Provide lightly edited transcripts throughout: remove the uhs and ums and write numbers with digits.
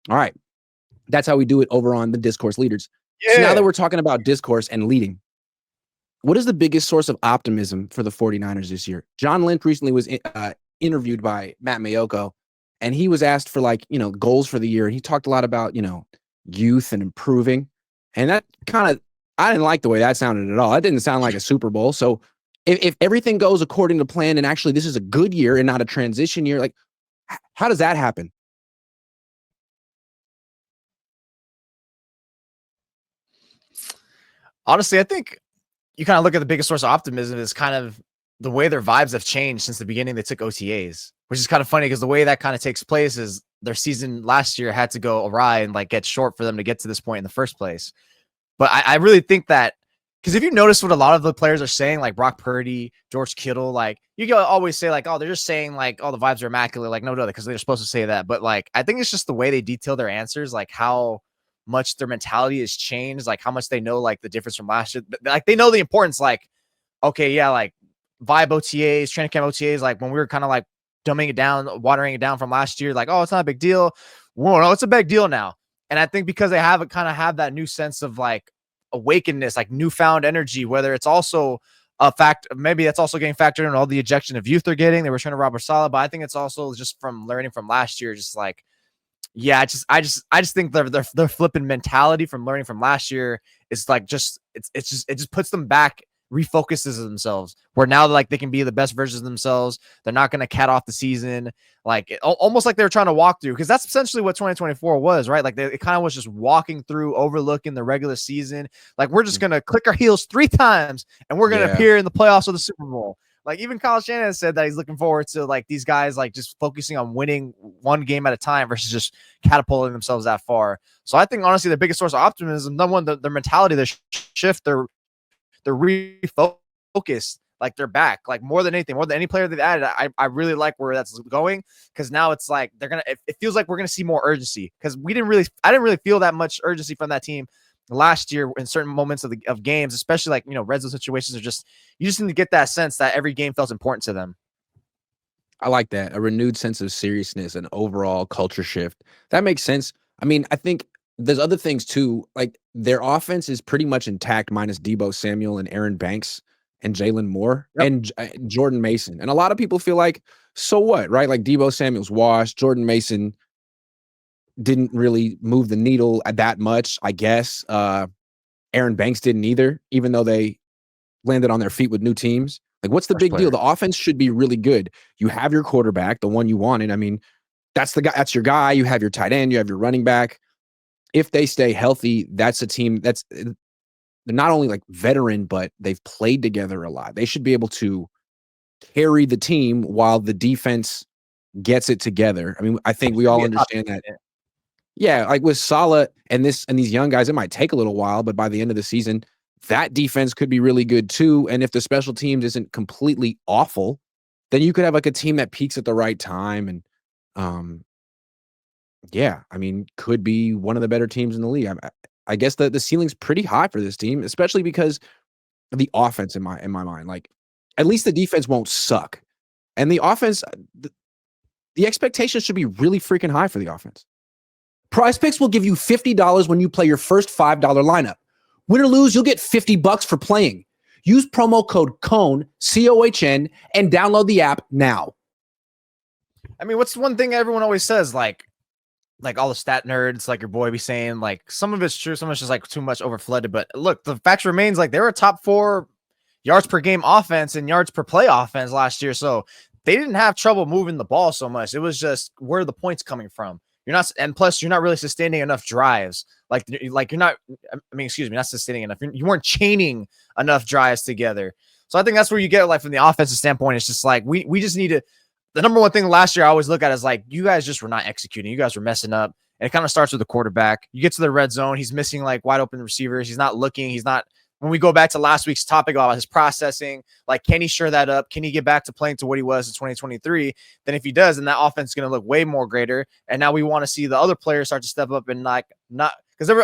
All right. That's how we do it over on the Discourse Leaders. Yeah. So now that we're talking about discourse and leading, what is the biggest source of optimism for the 49ers this year? John Lynch recently was interviewed by Matt Mayoko, and he was asked for goals for the year. And he talked a lot about, youth and improving. And that I didn't like the way that sounded at all. That didn't sound like a Super Bowl. So if everything goes according to plan and actually this is a good year and not a transition year, like how does that happen? Honestly, I think you kind of look at the biggest source of optimism is kind of the way their vibes have changed since the beginning. They took OTAs, which is kind of funny because the way that kind of takes place is their season last year had to go awry and get short for them to get to this point in the first place. But I really think that because if you notice what a lot of the players are saying, like Brock Purdy, George Kittle, you can always say oh, they're just saying oh, the vibes are immaculate. No, because they're supposed to say that. But I think it's just the way they detail their answers, how much their mentality has changed, how much they know the difference from last year. They know the importance, okay, yeah, vibe OTAs, training camp OTAs, when we were kind of dumbing it down, watering it down from last year, oh, it's not a big deal. Well, no, it's a big deal now. And I think because they have that new sense of awakeness, newfound energy, whether it's also a fact, maybe that's also getting factored in all the ejection of youth they're getting. They were trying to Robert Saleh, but I think it's also just from learning from last year, just yeah, I just think their flipping mentality from learning from last year is it just puts them back, refocuses themselves where now they can be the best versions of themselves. They're not going to cat off the season almost like they were trying to walk through, because that's essentially what 2024 was, right? It kind of was just walking through, overlooking the regular season. We're just going to click our heels 3 times and we're going to appear in the playoffs of the Super Bowl. Even Kyle Shanahan said that he's looking forward to these guys just focusing on winning one game at a time versus just catapulting themselves that far. So I think honestly the biggest source of optimism, number one, their mentality, their shift, their refocus, they're back. More than anything, more than any player they've added, I really like where that's going, because now it's they're gonna. It feels like we're gonna see more urgency, because I didn't really feel that much urgency from that team last year in certain moments of games, especially red zone situations are just, you just need to get that sense that every game felt important to them. I like that. A renewed sense of seriousness and overall culture shift. That makes sense. I mean, I think there's other things too. Their offense is pretty much intact minus Deebo Samuel and Aaron Banks and Jalen Moore and Jordan Mason. And a lot of people feel so what, right? Deebo Samuel's washed. Jordan Mason didn't really move the needle that much, I guess. Aaron Banks didn't either, even though they landed on their feet with new teams. What's the big deal? The offense should be really good. You have your quarterback, the one you wanted. I mean, that's the guy. That's your guy. You have your tight end. You have your running back. If they stay healthy, that's a team they're not only veteran, but they've played together a lot. They should be able to carry the team while the defense gets it together. I mean, I think we all understand that. Yeah, with Saleh and these young guys, it might take a little while, but by the end of the season, that defense could be really good too. And if the special teams isn't completely awful, then you could have a team that peaks at the right time. And yeah, I mean, could be one of the better teams in the league. I guess the ceiling's pretty high for this team, especially because of the offense in my mind. At least the defense won't suck. And the offense, the expectations should be really freaking high for the offense. Prize Picks will give you $50 when you play your first $5 lineup. Win or lose, you'll get $50 for playing. Use promo code COHN, COHN, and download the app now. I mean, what's one thing everyone always says, all the stat nerds, your boy be saying, some of it's true, some of it's just too much overflooded. But look, the fact remains, they were a top 4 yards per game offense and yards per play offense last year. So they didn't have trouble moving the ball so much. It was just where are the points coming from? You're not, and plus you're not really sustaining enough drives. You're not, not sustaining enough. You weren't chaining enough drives together. So I think that's where you get from the offensive standpoint. It's just we just need to, the number one thing last year I always look at is you guys just were not executing. You guys were messing up. And it kind of starts with the quarterback. You get to the red zone. He's missing wide open receivers. He's not looking. He's not, when we go back to last week's topic about his processing, can he shore that up? Can he get back to playing to what he was in 2023? Then if he does, then that offense is going to look way more greater. And now we want to see the other players start to step up and not because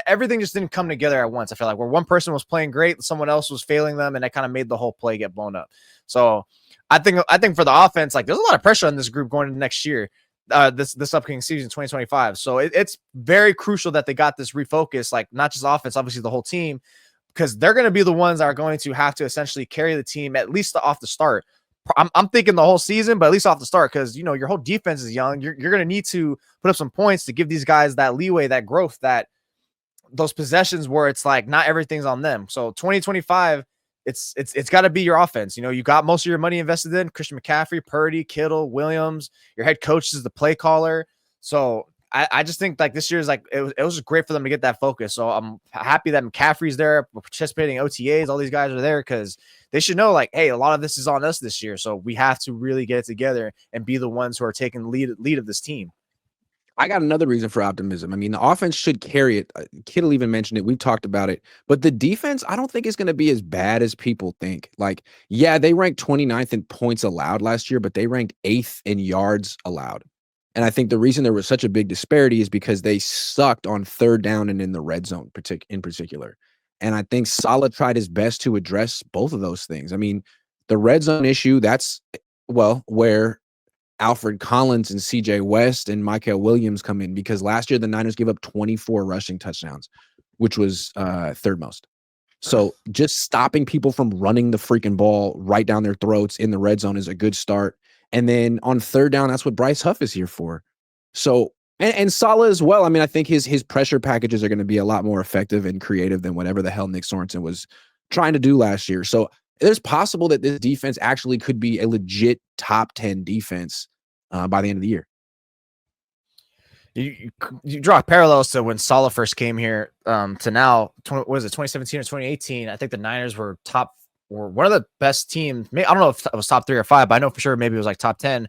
everything just didn't come together at once. I feel where one person was playing great, someone else was failing them, and that kind of made the whole play get blown up. So I think for the offense, there's a lot of pressure on this group going into next year. this upcoming season, 2025. So it's very crucial that they got this refocus, like not just offense, obviously the whole team, because they're going to be the ones that are going to have to essentially carry the team at least off the start. I'm thinking the whole season, but at least off the start, because your whole defense is young. You're going to need to put up some points to give these guys that leeway, that growth, that those possessions where it's like not everything's on them. So 2025, it's got to be your offense. You got most of your money invested in Christian McCaffrey, Purdy, Kittle, Williams. Your head coach is the play caller. So I just think like this year is like it was just great for them to get that focus. So I'm happy that McCaffrey's there, participating in OTAs. All these guys are there because they should know like, hey, a lot of this is on us this year. So we have to really get it together and be the ones who are taking lead of this team. I got another reason for optimism. I mean, the offense should carry it. Kittle even mentioned it. We've talked about it. But the defense, I don't think is going to be as bad as people think. Like, yeah, they ranked 29th in points allowed last year, but they ranked 8th in yards allowed. And I think the reason there was such a big disparity is because they sucked on third down and in the red zone in particular. And I think Saleh tried his best to address both of those things. I mean, the red zone issue, that's, well, where Alfred Collins and CJ West and Michael Williams come in, because last year the Niners gave up 24 rushing touchdowns, which was third most. So just stopping people from running the freaking ball right down their throats in the red zone is a good start. And then on third down, that's what Bryce Huff is here for. So, and Saleh as well. I mean, I think his pressure packages are going to be a lot more effective and creative than whatever the hell Nick Sorensen was trying to do last year. So there's possible that this defense actually could be a legit top 10 defense by the end of the year. You draw parallels to when Saleh first came here to now. What was it, 2017 or 2018? I think the Niners were one of the best teams. I don't know if it was top 3 or 5, but I know for sure maybe it was like top 10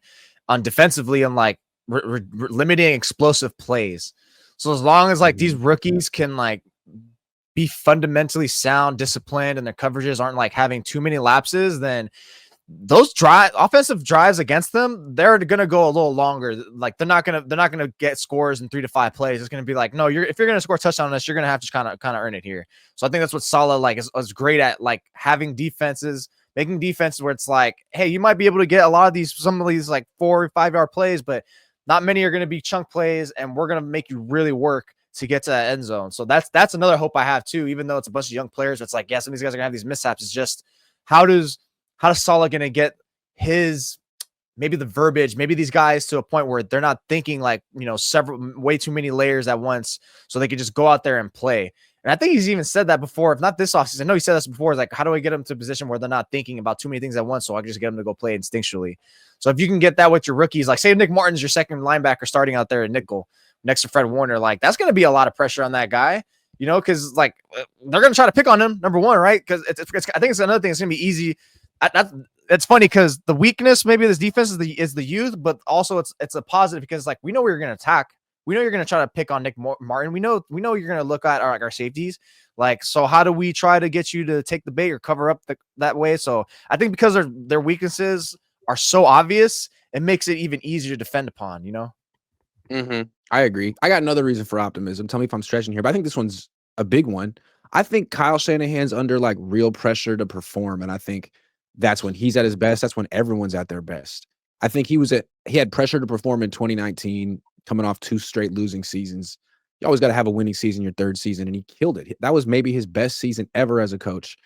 on defensively and like limiting explosive plays. So as long as like these rookies can like be fundamentally sound, disciplined, and their coverages aren't like having too many lapses, then those offensive drives against them, they're going to go a little longer. Like they're not going to get scores in 3 to 5 plays. It's going to be like, no, if you're going to score a touchdown on us, you're going to have to kind of earn it here. So I think that's what Saleh like is great at, like having defenses, making defenses where it's like, hey, you might be able to get a lot of some of these like 4 or 5 yard plays, but not many are going to be chunk plays, and we're going to make you really work to get to that end zone. So that's another hope I have too, even though it's a bunch of young players. It's like, yeah, some of these guys are gonna have these mishaps. It's just how does Saleh gonna get maybe the verbiage, maybe these guys to a point where they're not thinking like, way too many layers at once, so they could just go out there and play. And I think he's even said that before, if not this offseason. I know he said this before. It's like, how do I get them to a position where they're not thinking about too many things at once, so I can just get them to go play instinctually. So if you can get that with your rookies, like say Nick Martin's your second linebacker starting out there at nickel next to Fred Warner, like that's going to be a lot of pressure on that guy, because like they're going to try to pick on him, number one, right? Because I think it's another thing. It's going to be easy. It's funny because the weakness maybe of this defense is the youth, but also it's a positive because like we know we're going to attack. We know you're going to try to pick on Nick Martin. We know you're going to look at our safeties. Like, so how do we try to get you to take the bait or cover up that way? So I think because their weaknesses are so obvious, it makes it even easier to defend upon, I agree. I got another reason for optimism. Tell me if I'm stretching here, but I think this one's a big one. I think Kyle Shanahan's under like real pressure to perform, and I think that's when he's at his best. That's when everyone's at their best. I think he had pressure to perform in 2019, coming off 2 straight losing seasons. You always got to have a winning season your third season, and he killed it. That was maybe his best season ever as a coach.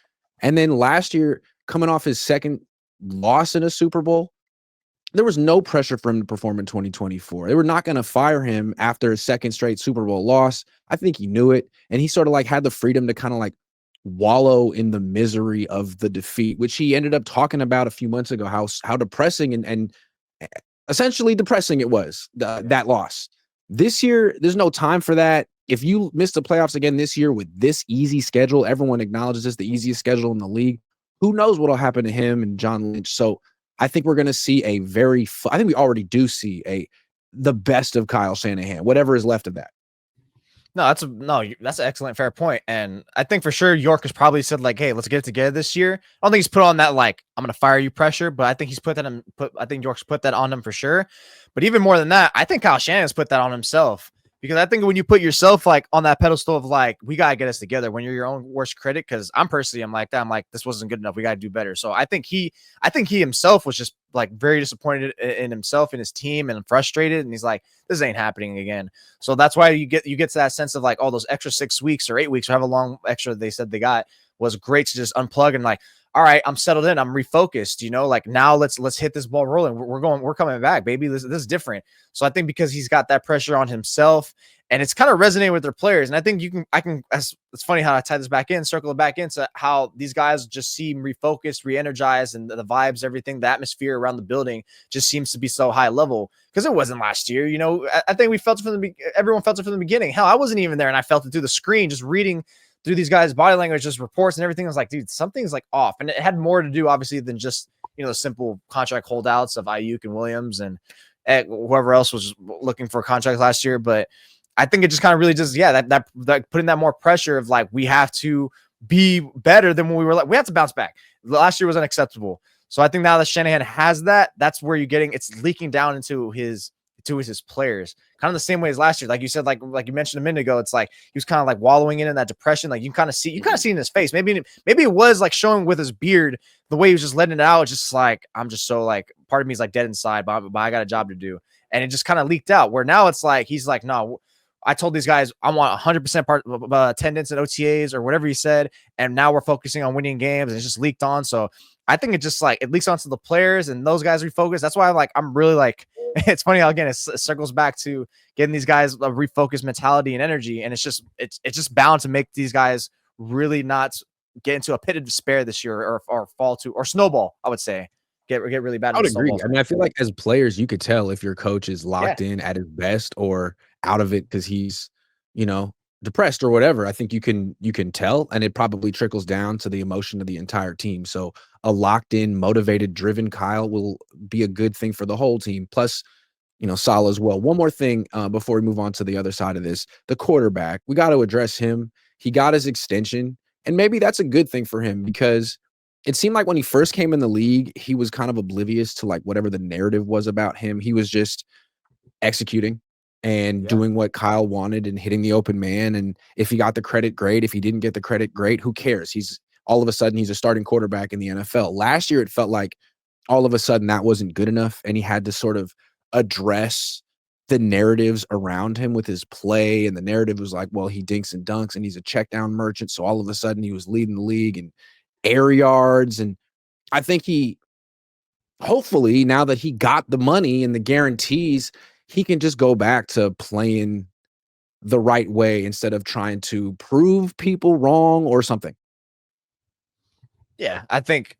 And then last year, coming off his second loss in a Super Bowl, there was no pressure for him to perform in 2024. They were not going to fire him after a second straight Super Bowl loss. I think he knew it, and he sort of like had the freedom to kind of like wallow in the misery of the defeat, which he ended up talking about a few months ago, how depressing and essentially depressing it was, that loss. This year, there's no time for that. If you miss the playoffs again this year with this easy schedule, everyone acknowledges this, the easiest schedule in the league. Who knows what'll happen to him and John Lynch? So I think we're going to see I think we already do see the best of Kyle Shanahan, whatever is left of that. No, that's an excellent, fair point. And I think for sure York has probably said like, hey, let's get it together this year. I don't think he's put on that like, I'm going to fire you pressure, but I think he's I think York's put that on him for sure. But even more than that, I think Kyle Shanahan's put that on himself Because I think when you put yourself like on that pedestal of like, we gotta get us together when you're your own worst critic, because I'm like that. I'm like, this wasn't good enough. We gotta do better. So I think he himself was just like very disappointed in himself and his team and frustrated. And he's like, this ain't happening again. So that's why you get to that sense of like, all those extra 6 weeks or 8 weeks or however long extra they said they got was great to just unplug and like, all right, I'm settled in. I'm refocused. Like now let's hit this ball rolling. We're coming back, baby. This is different. So I think because he's got that pressure on himself, and it's kind of resonating with their players. And I think it's funny how I tie this back in, circle it back into how these guys just seem refocused, re-energized, and the vibes, everything, the atmosphere around the building just seems to be so high level, because it wasn't last year. I think we felt it everyone felt it from the beginning. Hell, I wasn't even there, and I felt it through the screen, just reading through these guys' body language, just reports and everything. I was like, dude, something's like off. And it had more to do, obviously, than just, the simple contract holdouts of Ayuk and Williams and whoever else was looking for contracts last year. But I think it just kind of really just, that putting that more pressure of like, we have to be better than when we were like, we have to bounce back. Last year was unacceptable. So I think now that Shanahan has that, that's where you're getting, it's leaking down into his players, kind of the same way as last year. Like you said, like you mentioned a minute ago, it's like he was kind of like wallowing in that depression. Like you kind of see in his face. Maybe it was like showing with his beard, the way he was just letting it out. It's just like, I'm just so like, part of me is like dead inside, but I got a job to do. And it just kind of leaked out, where now it's like, he's like, no, I told these guys I want 100% part attendance at OTAs or whatever he said. And now we're focusing on winning games, and it's just leaked on. So I think it just like, it leaks onto the players, and those guys refocus. That's why I'm really like, it's funny how, again, it circles back to getting these guys a refocused mentality and energy. And it's just bound to make these guys really not get into a pit of despair this year, or fall to, or snowball, I would say, get really bad. I would agree. I mean, I feel like as players, you could tell if your coach is Yeah. locked in at his best or out of it because he's, depressed or whatever. I think you can tell, and it probably trickles down to the emotion of the entire team. So a locked in, motivated, driven Kyle will be a good thing for the whole team. Plus, Salah as well. One more thing before we move on to the other side of this, the quarterback. We got to address him. He got his extension, and maybe that's a good thing for him, because it seemed like when he first came in the league, he was kind of oblivious to like whatever the narrative was about him. He was just executing and doing what Kyle wanted and hitting the open man. And if he got the credit, great. If he didn't get the credit, great. Who cares? He's all of a sudden he's a starting quarterback in the NFL. Last year, it felt like all of a sudden that wasn't good enough, and he had to sort of address the narratives around him with his play. And the narrative was like, well, he dinks and dunks and he's a check down merchant. So all of a sudden he was leading the league in air yards. And I think hopefully, now that he got the money and the guarantees, he can just go back to playing the right way instead of trying to prove people wrong or something. Yeah, I think,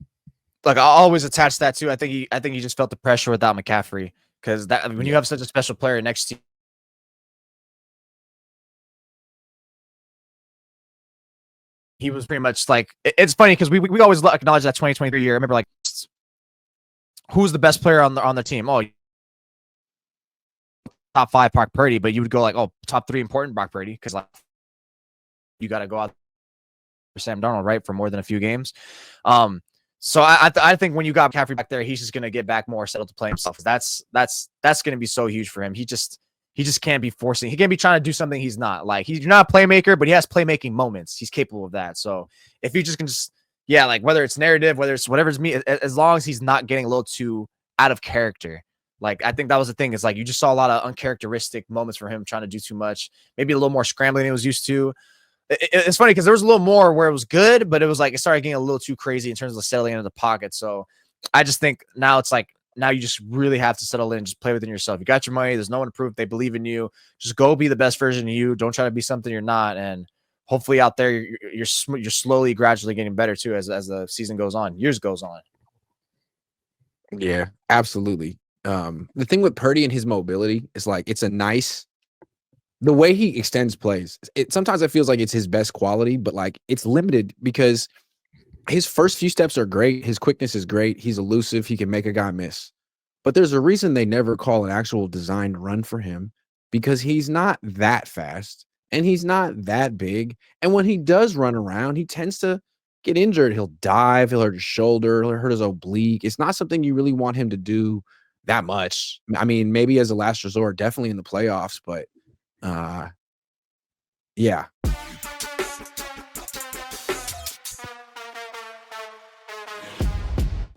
like, I'll always attach that too. I think he just felt the pressure without McCaffrey, because when you have such a special player next to you, he was pretty much like, it's funny because we always acknowledge that 2023 year. I remember, like, who's the best player on the team? Oh, top 5 Brock Purdy, but you would go like, oh, top 3 important Brock Purdy, because like you got to go out for Sam Darnold, right, for more than a few games. So I think when you got McCaffrey back there, he's just gonna get back more settled to play himself. That's gonna be so huge for him. He just can't be forcing. He can't be trying to do something he's not. Like, he's not a playmaker, but he has playmaking moments. He's capable of that. So if he just can like, whether it's narrative, whether it's whatever's me, as long as he's not getting a little too out of character. Like, I think that was the thing. Is like, you just saw a lot of uncharacteristic moments for him trying to do too much, maybe a little more scrambling than he was used to. It's funny because there was a little more where it was good, but it was like it started getting a little too crazy in terms of settling into the pocket. So I just think now it's like, now you just really have to settle in, just play within yourself. You got your money. There's no one to prove. They believe in you. Just go be the best version of you. Don't try to be something you're not. And hopefully out there, you're slowly, gradually getting better too as the season goes on, years goes on. Yeah, absolutely. The thing with Purdy and his mobility is like, it's a nice, the way he extends plays. Sometimes it feels like it's his best quality, but like it's limited because his first few steps are great. His quickness is great. He's elusive. He can make a guy miss. But there's a reason they never call an actual designed run for him, because he's not that fast and he's not that big. And when he does run around, he tends to get injured. He'll dive, he'll hurt his shoulder, he'll hurt his oblique. It's not something you really want him to do that much. I mean, maybe as a last resort, definitely in the playoffs, but Yeah.